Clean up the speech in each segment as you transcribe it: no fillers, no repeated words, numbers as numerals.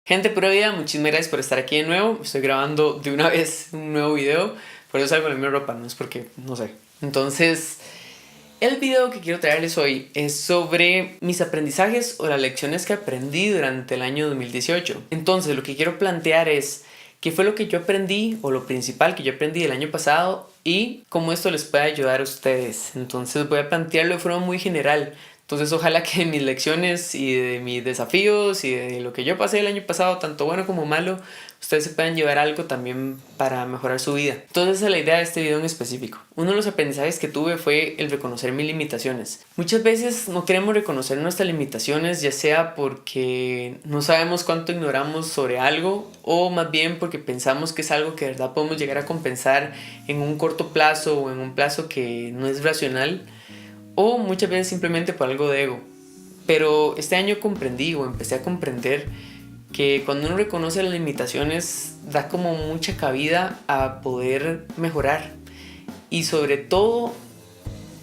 Gente pura vida, muchísimas gracias por estar aquí de nuevo. Estoy grabando de una vez un nuevo video. Por eso salgo en la misma ropa, no es porque, no sé. Entonces, el video que quiero traerles hoy es sobre mis aprendizajes o las lecciones que aprendí durante el año 2018. Entonces, lo que quiero plantear es qué fue lo que yo aprendí o lo principal que yo aprendí el año pasado y cómo esto les puede ayudar a ustedes. Entonces, voy a plantearlo de forma muy general. Entonces ojalá que mis lecciones y de mis desafíos y de lo que yo pasé el año pasado, tanto bueno como malo, ustedes se puedan llevar algo también para mejorar su vida. Entonces esa es la idea de este video en específico. Uno de los aprendizajes que tuve fue el reconocer mis limitaciones. Muchas veces no queremos reconocer nuestras limitaciones, ya sea porque no sabemos cuánto ignoramos sobre algo o más bien porque pensamos que es algo que de verdad podemos llegar a compensar en un corto plazo o en un plazo que no es racional. O muchas veces simplemente por algo de ego. Pero este año comprendí o empecé a comprender que cuando uno reconoce las limitaciones da como mucha cabida a poder mejorar. Y sobre todo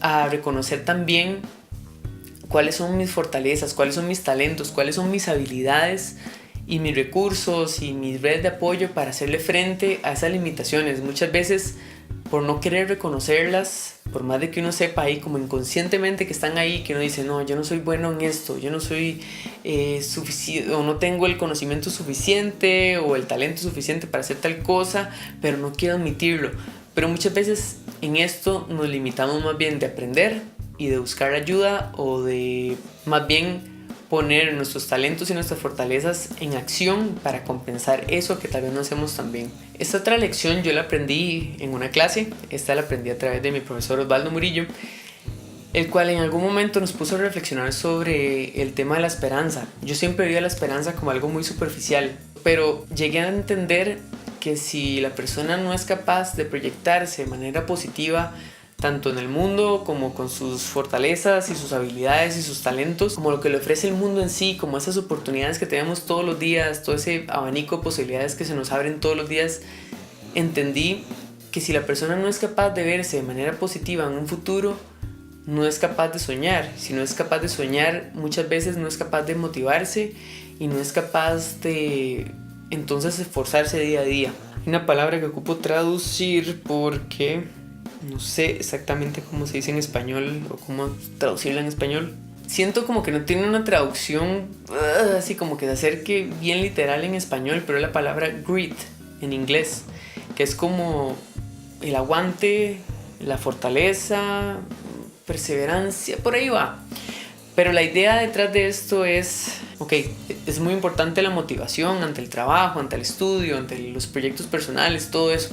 a reconocer también cuáles son mis fortalezas, cuáles son mis talentos, cuáles son mis habilidades y mis recursos y mis redes de apoyo para hacerle frente a esas limitaciones. Muchas veces por no querer reconocerlas, por más de que uno sepa ahí como inconscientemente que están ahí, que uno dice, no, yo no soy bueno en esto, yo no soy suficiente, o no tengo el conocimiento suficiente o el talento suficiente para hacer tal cosa, pero no quiero admitirlo. Pero muchas veces en esto nos limitamos más bien de aprender y de buscar ayuda o de más bien poner nuestros talentos y nuestras fortalezas en acción para compensar eso que tal vez no hacemos tan bien. Esta otra lección yo la aprendí en una clase, esta la aprendí a través de mi profesor Osvaldo Murillo, el cual en algún momento nos puso a reflexionar sobre el tema de la esperanza. Yo siempre veía la esperanza como algo muy superficial, pero llegué a entender que si la persona no es capaz de proyectarse de manera positiva tanto en el mundo como con sus fortalezas y sus habilidades y sus talentos, como lo que le ofrece el mundo en sí, como esas oportunidades que tenemos todos los días, todo ese abanico de posibilidades que se nos abren todos los días, entendí que si la persona no es capaz de verse de manera positiva en un futuro, no es capaz de soñar. Si no es capaz de soñar, muchas veces no es capaz de motivarse y no es capaz de entonces esforzarse día a día. Hay una palabra que ocupo traducir porque no sé exactamente cómo se dice en español o cómo traducirla en español. Siento como que no tiene una traducción así como que se acerque bien literal en español, pero es la palabra grit en inglés, que es como el aguante, la fortaleza, perseverancia, por ahí va. Pero la idea detrás de esto es, ok, es muy importante la motivación ante el trabajo, ante el estudio, ante los proyectos personales, todo eso.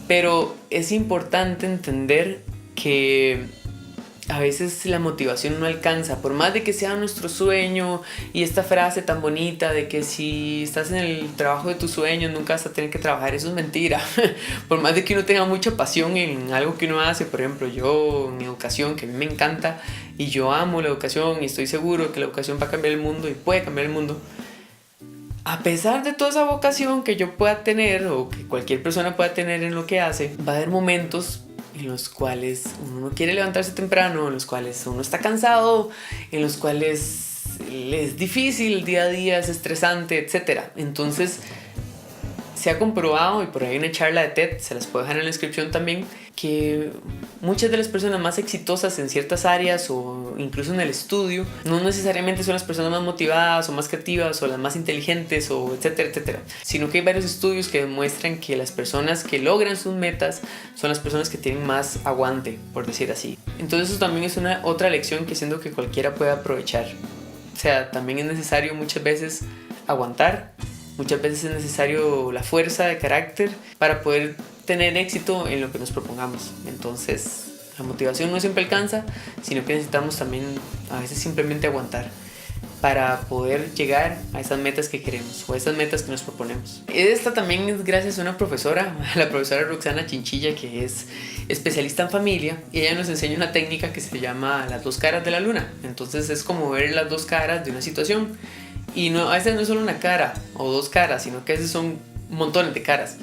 Pero es importante entender que a veces la motivación no alcanza, por más de que sea nuestro sueño y esta frase tan bonita de que si estás en el trabajo de tus sueños nunca vas a tener que trabajar, eso es mentira. Por más de que uno tenga mucha pasión en algo que uno hace, por ejemplo yo en educación, que a mí me encanta y yo amo la educación y estoy seguro que la educación va a cambiar el mundo y puede cambiar el mundo. A pesar de toda esa vocación que yo pueda tener o que cualquier persona pueda tener en lo que hace, va a haber momentos en los cuales uno no quiere levantarse temprano, en los cuales uno está cansado, en los cuales es difícil, el día a día es estresante, etc. Entonces se ha comprobado, y por ahí hay una charla de TED, se las puedo dejar en la descripción también, que muchas de las personas más exitosas en ciertas áreas o incluso en el estudio no necesariamente son las personas más motivadas o más creativas o las más inteligentes o etcétera, etcétera, sino que hay varios estudios que demuestran que las personas que logran sus metas son las personas que tienen más aguante, por decir así. Entonces eso también es una otra lección que siento que cualquiera puede aprovechar. O sea, también es necesario muchas veces aguantar. Muchas veces es necesario la fuerza de carácter para poder tener éxito en lo que nos propongamos. Entonces, la motivación no siempre alcanza, sino que necesitamos también a veces simplemente aguantar para poder llegar a esas metas que queremos o a esas metas que nos proponemos. Esta también es gracias a una profesora, la profesora Roxana Chinchilla, que es especialista en familia, y ella nos enseña una técnica que se llama las dos caras de la luna. Entonces es como ver las dos caras de una situación. Y no, a veces no es solo una cara o dos caras, sino que a veces son montones de caras.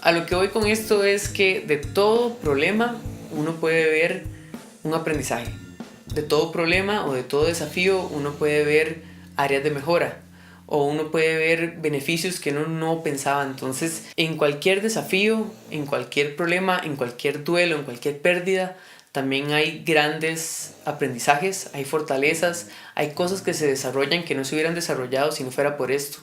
A lo que voy con esto es que de todo problema uno puede ver un aprendizaje. De todo problema o de todo desafío uno puede ver áreas de mejora. o uno puede ver beneficios que uno no pensaba. Entonces, en cualquier desafío, en cualquier problema, en cualquier duelo, en cualquier pérdida, también hay grandes aprendizajes, hay fortalezas, hay cosas que se desarrollan que no se hubieran desarrollado si no fuera por esto.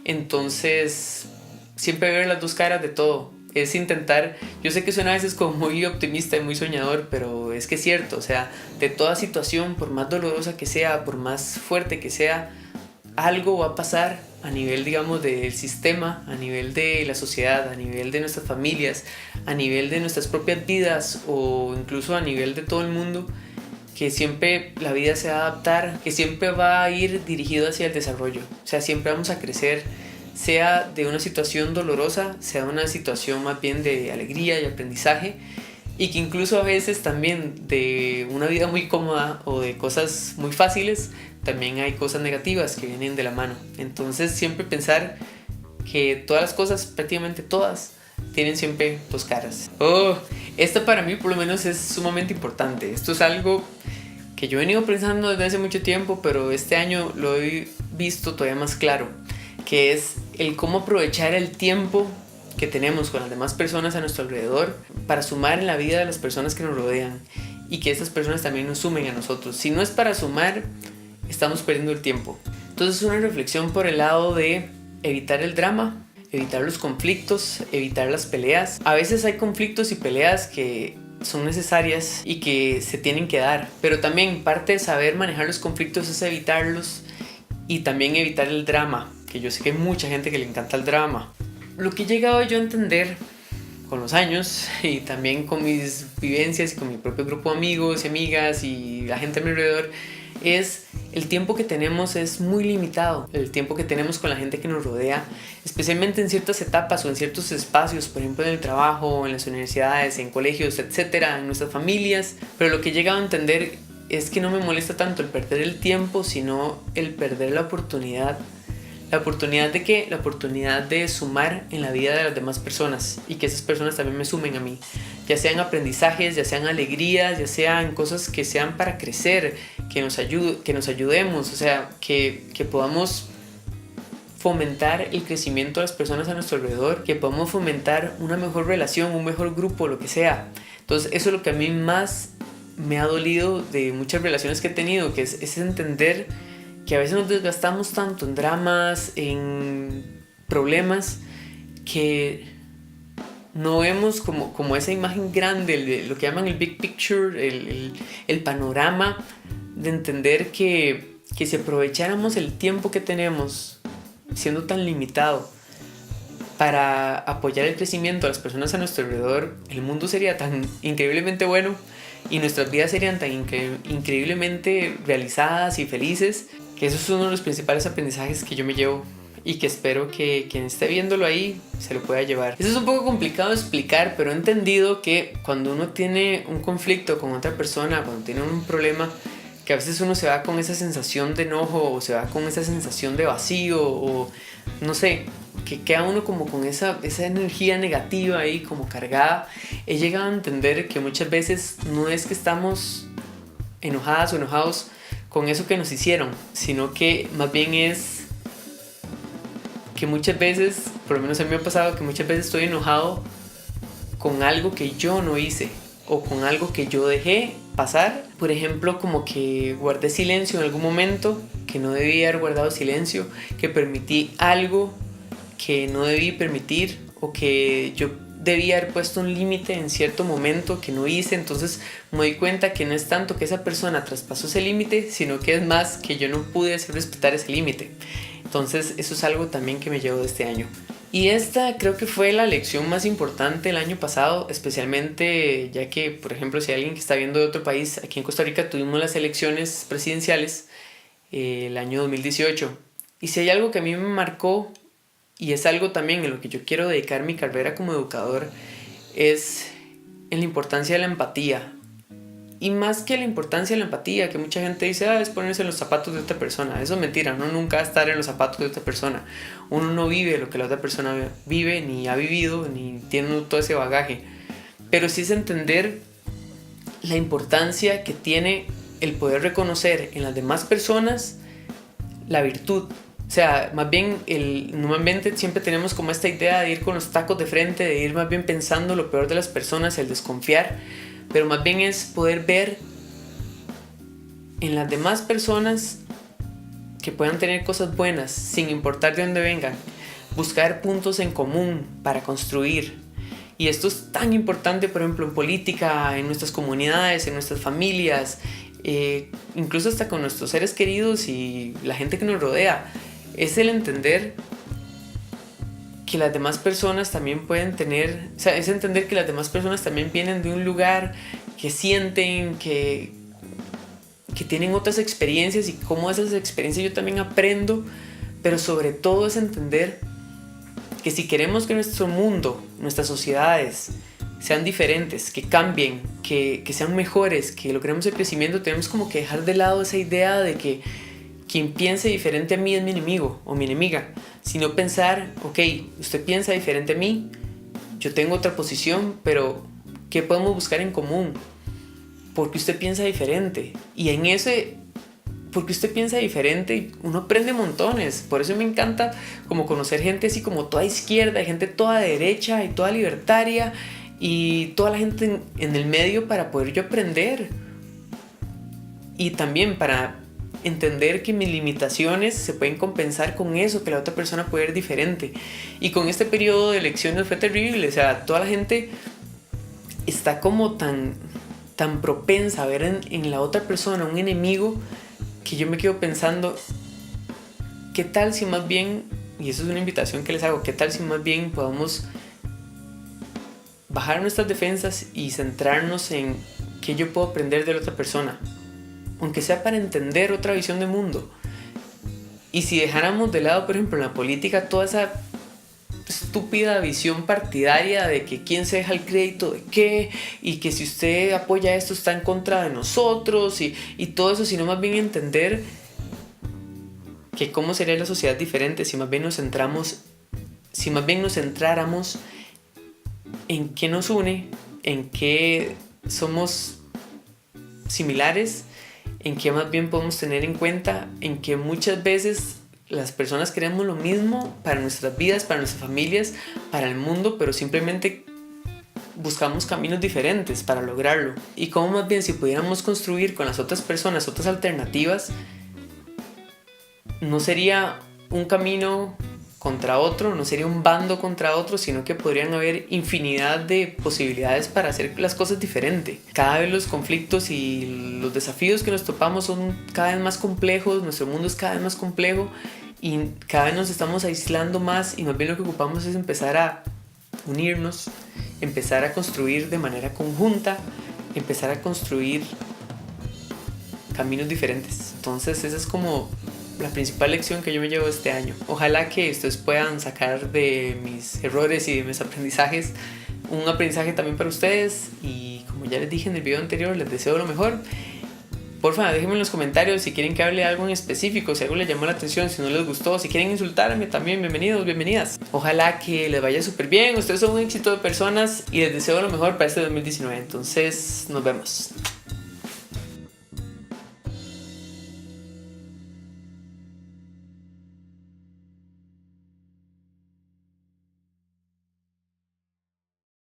Entonces, siempre ver las dos caras de todo. Es intentar, yo sé que suena a veces como muy optimista y muy soñador, pero es que es cierto, o sea, de toda situación, por más dolorosa que sea, por más fuerte que sea, algo va a pasar a nivel, digamos, del sistema, a nivel de la sociedad, a nivel de nuestras familias, a nivel de nuestras propias vidas o incluso a nivel de todo el mundo, que siempre la vida se va a adaptar, que siempre va a ir dirigido hacia el desarrollo. O sea, siempre vamos a crecer, sea de una situación dolorosa, sea una situación más bien de alegría y aprendizaje, y que incluso a veces también de una vida muy cómoda o de cosas muy fáciles, también hay cosas negativas que vienen de la mano. Entonces siempre pensar que todas las cosas, prácticamente todas, tienen siempre dos caras. Esto para mí por lo menos es sumamente importante. Esto es algo que yo he venido pensando desde hace mucho tiempo, pero este año lo he visto todavía más claro, que es el cómo aprovechar el tiempo que tenemos con las demás personas a nuestro alrededor para sumar en la vida de las personas que nos rodean y que esas personas también nos sumen a nosotros. Si no es para sumar, estamos perdiendo el tiempo. Entonces, una reflexión por el lado de evitar el drama, evitar los conflictos, evitar las peleas. A veces hay conflictos y peleas que son necesarias y que se tienen que dar, pero también parte de saber manejar los conflictos es evitarlos y también evitar el drama, que yo sé que hay mucha gente que le encanta el drama. Lo que he llegado yo a entender con los años y también con mis vivencias y con mi propio grupo de amigos y amigas y la gente a mi alrededor es el tiempo que tenemos es muy limitado. El tiempo que tenemos con la gente que nos rodea, especialmente en ciertas etapas o en ciertos espacios, por ejemplo en el trabajo, en las universidades, en colegios, etcétera, en nuestras familias. Pero lo que he llegado a entender es que no me molesta tanto el perder el tiempo, sino el perder la oportunidad. ¿La oportunidad de qué? La oportunidad de sumar en la vida de las demás personas y que esas personas también me sumen a mí. Ya sean aprendizajes, ya sean alegrías, ya sean cosas que sean para crecer, que nos ayudemos, o sea, que podamos fomentar el crecimiento de las personas a nuestro alrededor, que podamos fomentar una mejor relación, un mejor grupo, lo que sea. Entonces eso es lo que a mí más me ha dolido de muchas relaciones que he tenido, que es entender que a veces nos desgastamos tanto en dramas, en problemas, que no vemos como esa imagen grande, lo que llaman el big picture, el panorama, de entender que si aprovecháramos el tiempo que tenemos, siendo tan limitado, para apoyar el crecimiento de las personas a nuestro alrededor, el mundo sería tan increíblemente bueno y nuestras vidas serían tan increíblemente realizadas y felices, que eso es uno de los principales aprendizajes que yo me llevo y que espero que quien esté viéndolo ahí se lo pueda llevar. Eso es un poco complicado de explicar, pero he entendido que cuando uno tiene un conflicto con otra persona, cuando tiene un problema, que a veces uno se va con esa sensación de enojo o se va con esa sensación de vacío o no sé, que queda uno como con esa energía negativa ahí como cargada. He llegado a entender que muchas veces no es que estamos enojadas o enojados con eso que nos hicieron, sino que más bien es que muchas veces, por lo menos a mí me ha pasado que muchas veces estoy enojado con algo que yo no hice o con algo que yo dejé pasar. Por ejemplo, como que guardé silencio en algún momento, que no debía haber guardado silencio, que permití algo que no debí permitir o que yo debía haber puesto un límite en cierto momento que no hice. Entonces me doy cuenta que no es tanto que esa persona traspasó ese límite, sino que es más que yo no pude hacer respetar ese límite. Entonces eso es algo también que me llevo de este año. Y esta creo que fue la lección más importante el año pasado, especialmente ya que, por ejemplo, si hay alguien que está viendo de otro país, aquí en Costa Rica tuvimos las elecciones presidenciales el año 2018. Y si hay algo que a mí me marcó, y es algo también en lo que yo quiero dedicar mi carrera como educador, es en la importancia de la empatía. Y más que la importancia de la empatía, que mucha gente dice, es ponerse en los zapatos de otra persona. Eso es mentira, uno nunca va a estar en los zapatos de otra persona. Uno no vive lo que la otra persona vive, ni ha vivido, ni tiene todo ese bagaje. Pero sí es entender la importancia que tiene el poder reconocer en las demás personas la virtud. O sea, más bien, normalmente siempre tenemos como esta idea de ir con los tacos de frente, de ir más bien pensando lo peor de las personas, el desconfiar, pero más bien es poder ver en las demás personas que puedan tener cosas buenas, sin importar de dónde vengan, buscar puntos en común para construir. Y esto es tan importante, por ejemplo, en política, en nuestras comunidades, en nuestras familias, incluso hasta con nuestros seres queridos y la gente que nos rodea. Es el entender que las demás personas también pueden tener, o sea, es entender que las demás personas también vienen de un lugar, que sienten, que tienen otras experiencias y cómo esas experiencias yo también aprendo, pero sobre todo es entender que si queremos que nuestro mundo, nuestras sociedades sean diferentes, que cambien, que sean mejores, que logremos el crecimiento, tenemos como que dejar de lado esa idea de que quien piense diferente a mí es mi enemigo o mi enemiga, sino pensar, ok, usted piensa diferente a mí, yo tengo otra posición, pero ¿qué podemos buscar en común? Porque usted piensa diferente. Y en ese, porque usted piensa diferente, uno aprende montones. Por eso me encanta como conocer gente así como toda izquierda, gente toda derecha y toda libertaria y toda la gente en el medio para poder yo aprender. Y también para entender que mis limitaciones se pueden compensar con eso, que la otra persona puede ver diferente. Y con este periodo de elecciones fue terrible. O sea, toda la gente está como tan propensa a ver en la otra persona un enemigo, que yo me quedo pensando, ¿qué tal si más bien, y eso es una invitación que les hago, qué tal si más bien podamos bajar nuestras defensas y centrarnos en qué yo puedo aprender de la otra persona, aunque sea para entender otra visión de mundo? Y si dejáramos de lado, por ejemplo, en la política, toda esa estúpida visión partidaria de que quién se deja el crédito de qué, y que si usted apoya esto está en contra de nosotros y todo eso, sino más bien entender que cómo sería la sociedad diferente si más bien nos centráramos en qué nos une, en qué somos similares, en qué más bien podemos tener en cuenta, en que muchas veces las personas queremos lo mismo para nuestras vidas, para nuestras familias, para el mundo, pero simplemente buscamos caminos diferentes para lograrlo. Y cómo más bien si pudiéramos construir con las otras personas otras alternativas, no sería un camino contra otro, no sería un bando contra otro, sino que podrían haber infinidad de posibilidades para hacer las cosas diferente. Cada vez los conflictos y los desafíos que nos topamos son cada vez más complejos, nuestro mundo es cada vez más complejo y cada vez nos estamos aislando más, y más bien lo que ocupamos es empezar a unirnos, empezar a construir de manera conjunta, empezar a construir caminos diferentes. Entonces esa es como la principal lección que yo me llevo este año. Ojalá que ustedes puedan sacar de mis errores y de mis aprendizajes un aprendizaje también para ustedes, y como ya les dije en el video anterior, les deseo lo mejor. Porfa, déjenme en los comentarios si quieren que hable de algo en específico, si algo les llamó la atención, si no les gustó, si quieren insultarme también, bienvenidos, bienvenidas. Ojalá que les vaya súper bien, ustedes son un éxito de personas y les deseo lo mejor para este 2019. Entonces, nos vemos.